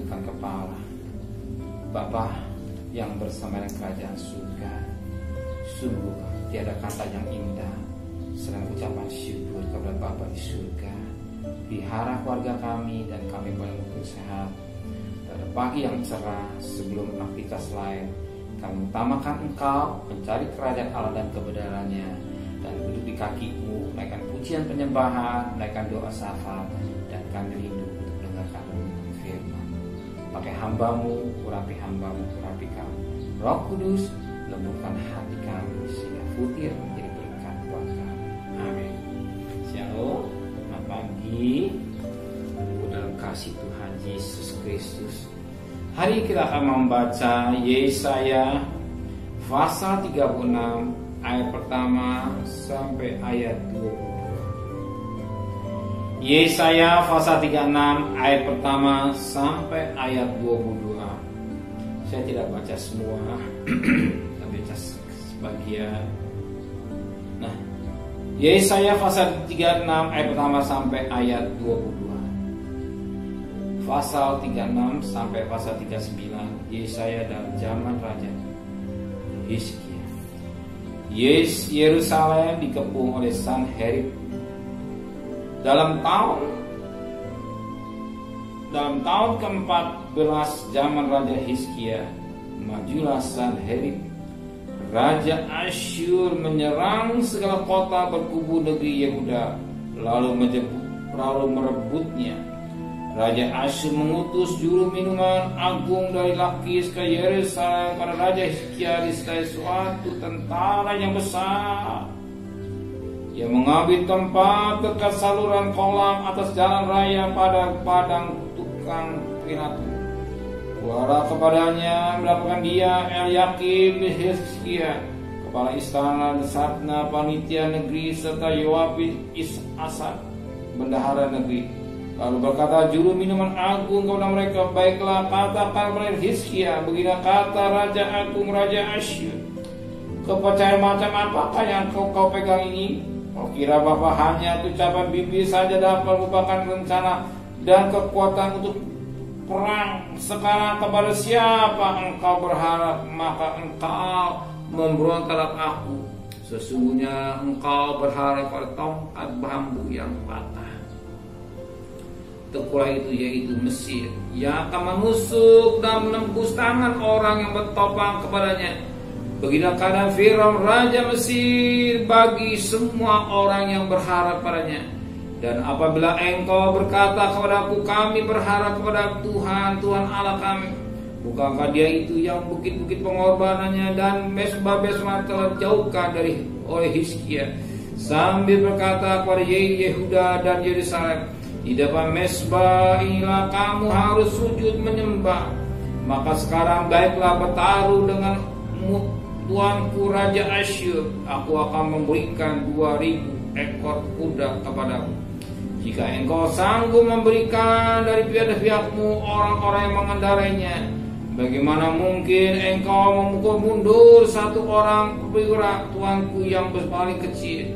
menganggukkan kepala. Bapa yang bersama dengan kerajaan surga, sungguh tiada kata yang indah selain ucapan syukur kepada Bapa di surga. Pelihara keluarga kami dan kami boleh sehat. Pada pagi yang cerah sebelum aktivitas lain, kami utamakan Engkau, mencari kerajaan Allah dan kebenarannya, dan duduk di kaki-Mu, menaikkan pujian penyembahan, menaikkan doa syafaat, dan kami rindu untuk mendengarkan firman. Pakai hamba-Mu, urapi hamba-Mu, urapi kami. Roh Kudus, lembutkan hati kami sehingga futir menjadi berkat buat kami. Amin. Shalom, selamat pagi dalam kasih Tuhan Yesus Kristus. Hari kita akan membaca Yesaya pasal 36 ayat pertama sampai ayat 22. Yesaya pasal 36 ayat pertama sampai ayat 22. Saya tidak baca semua, tapi baca sebagian. Nah, Yesaya pasal 36 ayat pertama sampai ayat 22. Pasal 36 sampai pasal 39, Yesaya dalam zaman Raja Hizkia. Yerusalem dikepung oleh Sanherib. Dalam tahun ke-14 zaman Raja Hizkia, majulah Sanherib, Raja Asyur, menyerang segala kota berkubu negeri Yehuda, lalu merebutnya. Raja Asyur mengutus juru minuman agung dari Lakis ke Yerusalem pada Raja Hizkia disertai suatu tentara yang besar. Ia mengambil tempat dekat saluran kolam atas jalan raya pada padang tukang piratu. Suara kepadanya mendapatkan dia Eliakim Hizkia, kepala istana, Sabna panitia negeri, serta Yoabin Asad, bendahara negeri. Lalu berkata juru minuman agung kepada mereka, baiklah, katakan kepada Hizkia, begini kata Raja Agung, Raja Asyur, kepercayaan macam apakah yang kau pegang ini? Kau kira Bapa hanya ucapan bibir saja dapat merupakan rencana dan kekuatan untuk perang? Sekarang kepada siapa engkau berharap, maka engkau memberontak aku. Sesungguhnya engkau berharap pada tongkat bambu yang patah. Tekulah itu yaitu Mesir, yang akan menusuk dan menembus tangan orang yang bertopang kepadanya. Beginilah keadaan Firaun Raja Mesir bagi semua orang yang berharap padanya. Dan apabila engkau berkata kepadaku, kami berharap kepada Tuhan, Tuhan Allah kami, bukankah dia itu yang bukit-bukit pengorbanannya dan mesbah-mesbah telah jauhkan oleh Hizkia, sambil berkata kepada Yehuda dan Yerusalem, di depan mesbah inilah kamu harus sujud menyembah. Maka sekarang baiklah, bertaruh dengan tuanku Raja Asyur, aku akan memberikan 2000 ekor kuda kepadamu. Jika engkau sanggup memberikan dari pihak-pihakmu orang-orang yang mengendarainya, bagaimana mungkin engkau memukul mundur satu orang perwira tuanku yang paling kecil?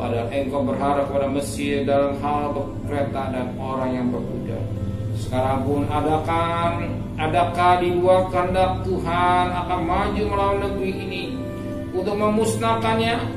Padahal engkau berharap pada Mesir dalam hal berkereta dan orang yang berkuda. Sekarang pun adakah di luar kehendak Tuhan akan maju melawan negeri ini untuk memusnahkannya?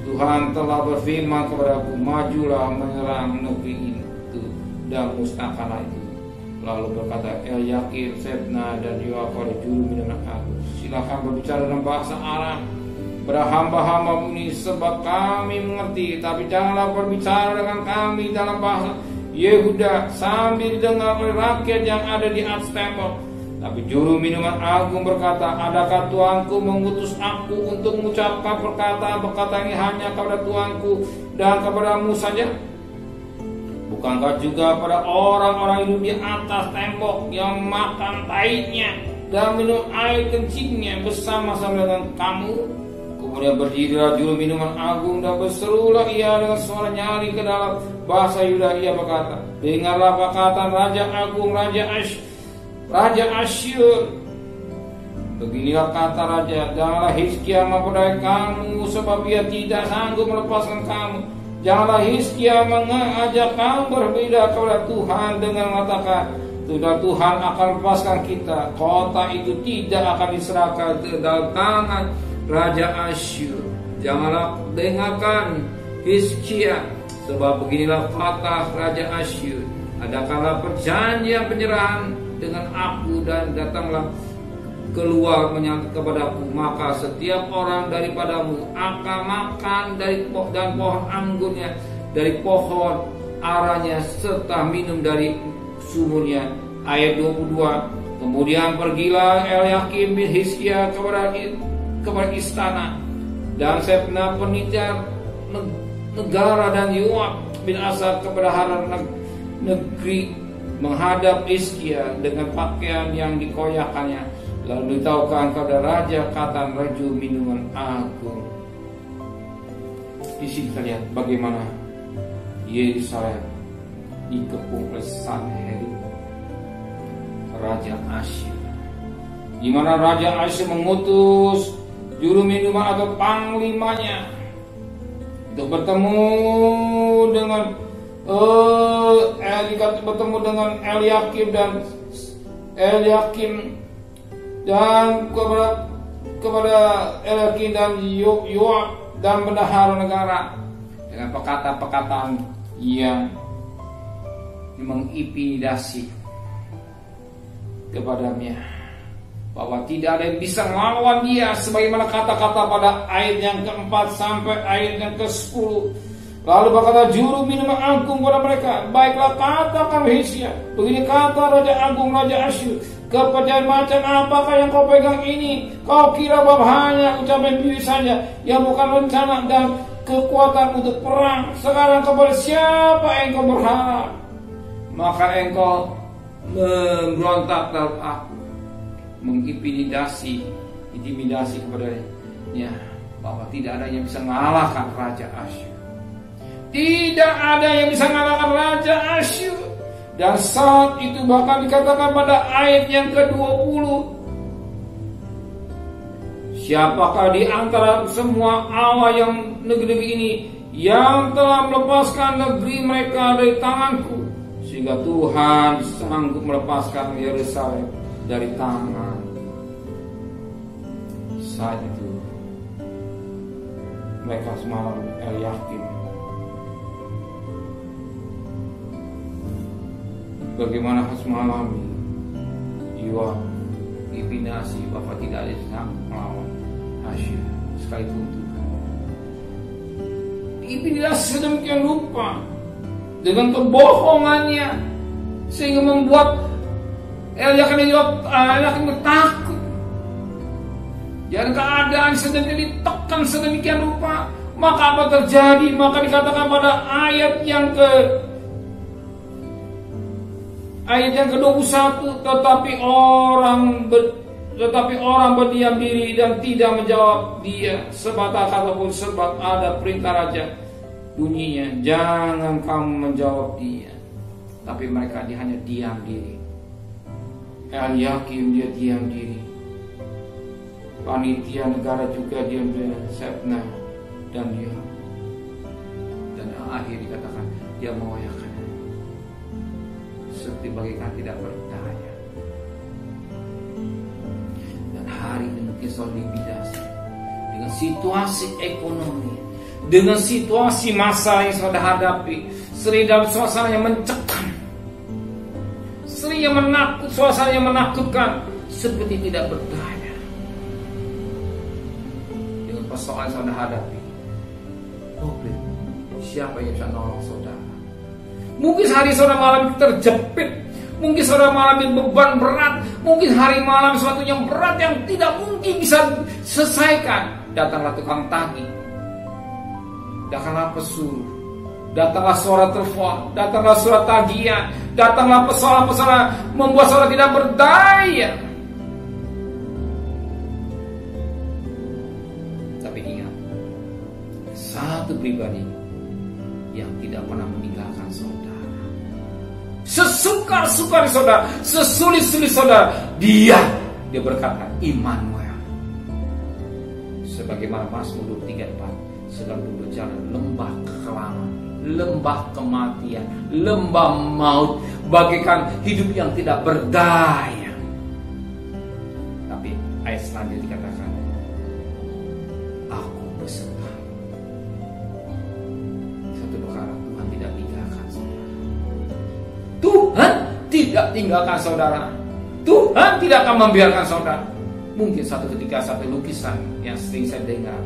Tuhan telah berfirman kepadaku, majulah menyerang negeri itu dan musnahkanlah itu. Lalu berkata Eliakim, Sebna dan Yoab pada juru minuman agung, silakan berbicara dalam bahasa Aram berhamba-hamba ini, sebab kami mengerti, tapi janganlah berbicara dengan kami dalam bahasa Yehuda sambil didengar oleh rakyat yang ada di atas tembok. Tapi juru minuman agung berkata, adakah tuanku mengutus aku untuk mengucapkan perkataan ini hanya kepada tuanku dan kepadamu saja? Bukankah juga pada orang-orang hidup di atas tembok yang makan tahinya dan minum air kencingnya bersama-sama dengan kamu? Kemudian berdirilah juru minuman agung dan berserulah ia dengan suara nyaring ke dalam bahasa Yuda. Ia berkata, dengarlah perkataan Raja Agung, Raja Asyur. Beginilah kata Raja, janganlah Hizkia memperdaya kamu, sebab ia tidak sanggup melepaskan kamu. Janganlah Hizkia mengajak kamu berbeda kepada Tuhan dengan mengatakan, Tuhan akan lepaskan kita. Kota itu tidak akan diserahkan ke dalam tangan Raja Asyur. Janganlah dengarkan Hizkia, sebab beginilah kata Raja Asyur. Adakanlah perjanjian penyerahan dengan aku dan datanglah keluar menyangkut kepadaku, maka setiap orang daripadamu akan makan dari pohon anggurnya, dari pohon aranya, serta minum dari sumurnya. Ayat 22. Kemudian pergilah Eliakim bin Hizkia kepada istana, dan Sebna penita negara dan Yoab bin Asaf kebendahara negeri menghadap Hizkia dengan pakaian yang dikoyakkannya. Lalu beritahukan kepada raja kata raju minuman agung. Di sini kita lihat bagaimana Yerusalem dikepung oleh Sanherib, Raja Asyur. Di mana Raja Asyur mengutus juru minuman atau panglimanya untuk bertemu dengan Eliakim dan kepada Eliakim dan Yoab dan bendahara negara dengan perkataan yang mengintimidasi kepadanya, bahwa tidak ada yang bisa melawan dia, sebagaimana kata-kata pada ayat yang keempat sampai ayat yang ke-10. Lalu berkata juru minuman agung kepada mereka, baiklah katakan Hizkia, begini kata Raja Agung Raja Asyur, kepercayaan macam apakah yang kau pegang ini? Kau kira bahwa hanya ucapan diri saja, yang bukan rencana dan kekuatan untuk perang. Sekarang kepada siapa engkau berharap? Maka engkau memberontak terhadap aku, mengintimidasi kepadanya, bahwa tidak ada yang bisa mengalahkan Raja Asyur. Tidak ada yang bisa mengalahkan Raja Asyur. Dan saat itu bahkan dikatakan pada ayat yang ke-20, siapakah di antara semua Allah yang negeri-negeri ini yang telah melepaskan negeri mereka dari tanganku, sehingga Tuhan sanggup melepaskan Yerusalem dari tangan. Saat itu mereka semalam Eliakim, bagaimana semalam Yoab dipinasi, bahwa tidak ada yang melawan Asyur sekalipun Tuhan. Dipinasi sedemikian rupa dengan kebohongannya, sehingga membuat Eliakim takut. Dan keadaan ditekan sedemikian rupa, maka apa terjadi? Maka dikatakan pada ayat yang ke-21, tetapi orang berdiam diri dan tidak menjawab dia sepatah kata pun, sebab ada perintah raja bunyinya, jangan kamu menjawab dia. Tapi mereka hanya diam diri. Eliakim dia diam diri, panitia negara juga diam diri, Sebna dan dia. Dan akhir dikatakan dia mengoyakkan seperti bagaikan tidak berdaya. Dan hari ini mungkin solidaritas dengan situasi ekonomi, dengan situasi masa yang sudah hadapi, sering dalam suasana yang mencekam, sering yang suasana yang menakutkan, seperti tidak berdaya. Dengan persoalan yang sudah hadapi, problem, siapa yang bisa nolong saudara? Mungkin hari saudara malam terjepit, mungkin saudara mengalami beban berat, mungkin hari malam sesuatu yang berat yang tidak mungkin bisa selesaikan. Datanglah tukang tagih, datanglah pesuruh, datanglah suara telepon, datanglah surat tagihan, datanglah persoalan-persoalan membuat saudara tidak berdaya. Tapi ingat, satu pribadi yang tidak pernah meninggalkan saudara. Sesukar-sukar saudara, sesulit-sulit saudara, dia berkata Immanuel. Sebagaimana Mazmur 34, sedang berjalan lembah kekelaman, lembah kematian, lembah maut, bagaikan hidup yang tidak berdaya. Tapi ayat selanjutnya dikatakan, aku beserta. Satu perkara, Tuhan tidak tinggalkan saudara. Tuhan tidak tinggalkan saudara. Tuhan tidak akan membiarkan saudara. Mungkin satu ketika satu lukisan yang sering saya dengar,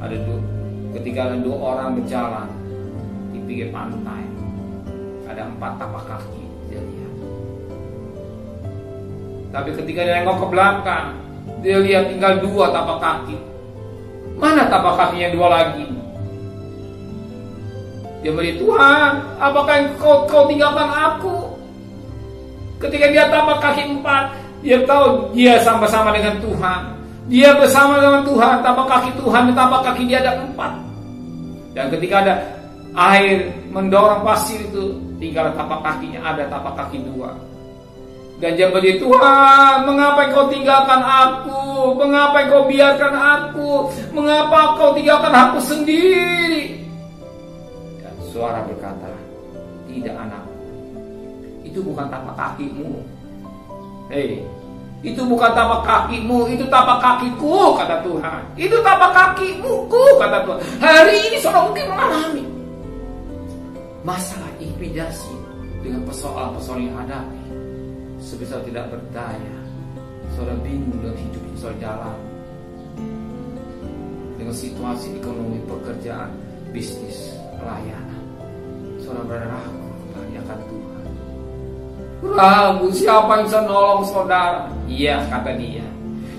ada ketika ada 2 orang berjalan di pinggir pantai, ada 4 tapak kaki dia lihat. Tapi ketika dia nengok ke belakang, dia lihat tinggal 2 tapak kaki. Mana tapak kakinya 2 lagi? Dia beri, Tuhan, apakah kau tinggalkan aku? Ketika dia tapak kaki 4, dia tahu dia sama-sama dengan Tuhan. Dia bersama dengan Tuhan. Tapak kaki Tuhan dan tapak kaki dia ada 4. Dan ketika ada air mendorong pasir itu, tinggal tapak kakinya ada tapak kaki 2. Dan dia berkata, Tuhan, mengapa Engkau tinggalkan aku? Mengapa Engkau biarkan aku? Mengapa Engkau tinggalkan aku sendiri? Dan suara berkata, tidak anakku, itu bukan tapak kakimu. Hei, itu bukan tapak kakimu, itu tapak kakiku, kata Tuhan. Itu tapak kakimu, kata Tuhan. Hari ini saudara mungkin mengalami masalah intimidasi dengan persoalan-persoalan yang hadapi. Sebisa tidak berdaya, saudara bingung dengan hidup yang saudara jalan, dengan situasi ekonomi, pekerjaan, bisnis, pelayanan. Saudara berragu kembali akan Tuhan. Ragu, siapa yang bisa nolong saudara? Iya, kata dia.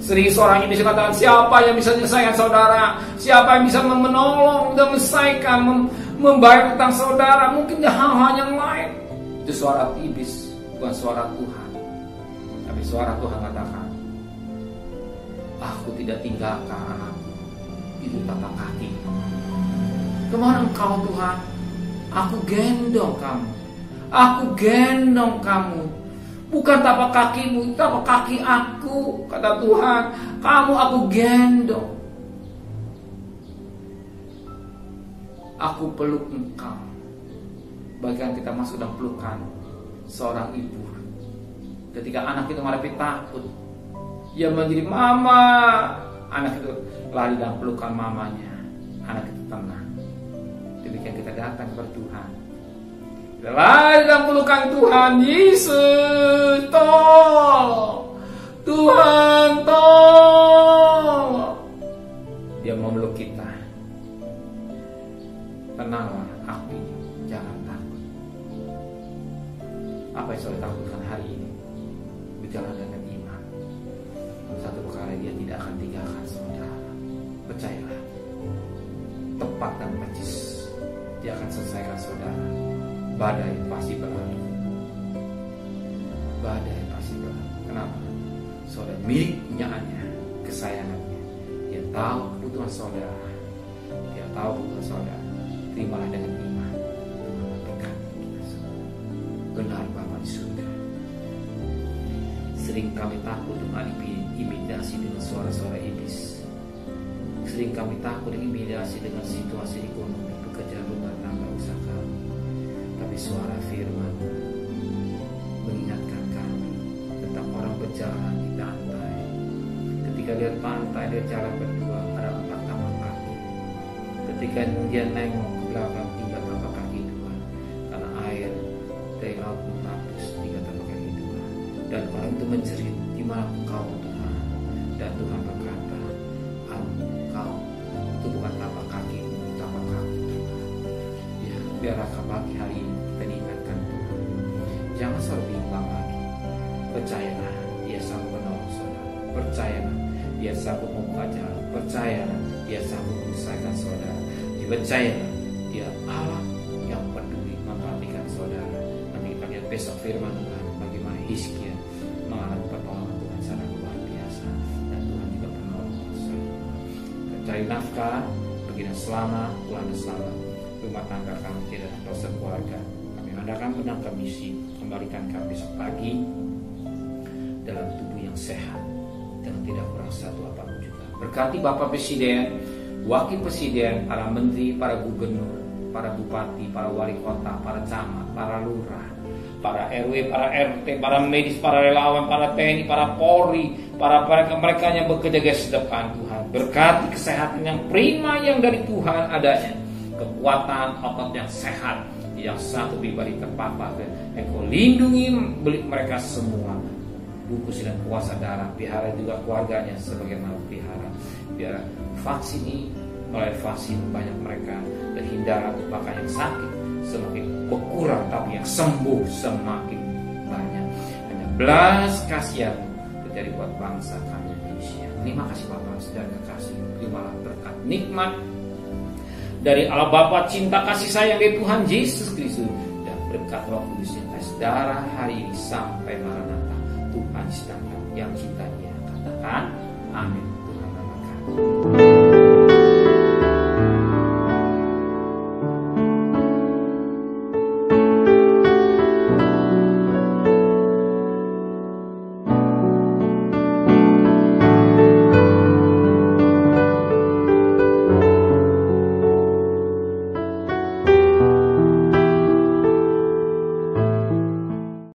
Sering seorang ini katakan, siapa yang bisa menyelesaikan saudara? Siapa yang bisa menolong dan menyelesaikan, membayar tentang saudara? Mungkin hal-hal yang lain. Itu suara iblis, bukan suara Tuhan. Tapi suara Tuhan katakan, aku tidak tinggalkan anakku. Itu tapak kaki. Kemana engkau Tuhan? Aku gendong kamu. Aku gendong kamu. Bukan tapak kakimu, tapak kaki aku, kata Tuhan. Kamu aku gendong. Aku peluk engkau. Bagian kita masuk dalam pelukan seorang ibu. Ketika anak itu menghadapi takut, ia menjadi mama. Anak itu lari dalam pelukan mamanya. Anak itu tenang. Demikian kita datang kepada Tuhan. Lari dalam pelukan Tuhan. Yesus, tolong. Tuhan, tolong. Dia memeluk kita. Tenanglah, aku ini, jangan takut. Apa yang saudara takutkan hari ini? Berjalan dengan iman. Satu perkara, dia tidak akan tinggalkan saudara. Percayalah. Tepat dan percis, dia akan selesaikan saudara. Badai pasti berlalu. Badai pasti berlalu. Kenapa? Saudara milik punyaannya, kesayangannya. Dia tahu kebutuhan saudara. Dia tahu kebutuhan saudara. Terimalah dengan iman. Tuhan berkati kita. Benar Bapa di surga. Sering kami takut dengan intimidasi dengan suara-suara iblis. Sering kami takut dengan intimidasi dengan situasi ekonomi, pekerjaan rumah tangga, usaha kami. Tapi suara firman mengingatkan kami tentang orang berjalan di pantai. Ketika lihat pantai, dia jalan berdua, ada 4 tapak kaki. Ketika dia nengok ke belakang, 3 tapak kaki 2. Karena air dari laut menghapus 3 tapak kaki 2. Dan orang itu menjerit, di mana engkau Tuhan? Dan Tuhan berkata, engkau itu bukan tapak kaki, tapak kaki Tuhan. Ya, biarlah pagi hari ini kita diingatkan Tuhan. Jangan selalu bimbang lagi. Percayalah, dia sanggup menolong saudara. Percayalah, dia sanggup membuka jalan. Percayalah, dia sanggup menyelesaikan saudara. Percayalah, dia Allah yang peduli memperhatikan saudara. Nanti kita lihat besok firman Tuhan bagaimana Hizkia mengalami pertolongan Tuhan sangat luar biasa. Dan Tuhan juga menolong saudara. Cari nafkah, begini selamat, pulang selamat. Rumah tangga kami tidak dosa keluarga. Kami adakan menangkap misi, kembalikan kami besok pagi dalam tubuh yang sehat dan tidak kurang satu apapun juga. Berkati Bapak Presiden, Wakil Presiden, para menteri, para gubernur, para bupati, para wali kota, para camat, para lurah, para RW, para RT, para medis, para relawan, para TNI, para Polri, para mereka yang bekerja di depan Tuhan. Berkati kesehatan yang prima yang dari Tuhan adanya, kekuatan otot yang sehat, yang satu pribadi terpapar. Engkau lindungi mereka semua, bungkus dengan kuasa darah, pelihara juga keluarganya sebagaimana pelihara. Biar vaksin ini, melalui vaksin banyak mereka terhindar bahkan yang sakit semakin berkurang, tapi yang sembuh semakin banyak. Hanya belas kasihan terjadi buat bangsa kami Indonesia. Terima kasih Bapak, saudara kekasih. Terimalah berkat nikmat dari Allah Bapa, cinta kasih sayang dari Tuhan Yesus Kristus, dan berkat Roh Kudus yang saudara hari ini sampai Maranatha. Tuhan sedang yang cinta Dia. Katakan amin. Tuhan berkati.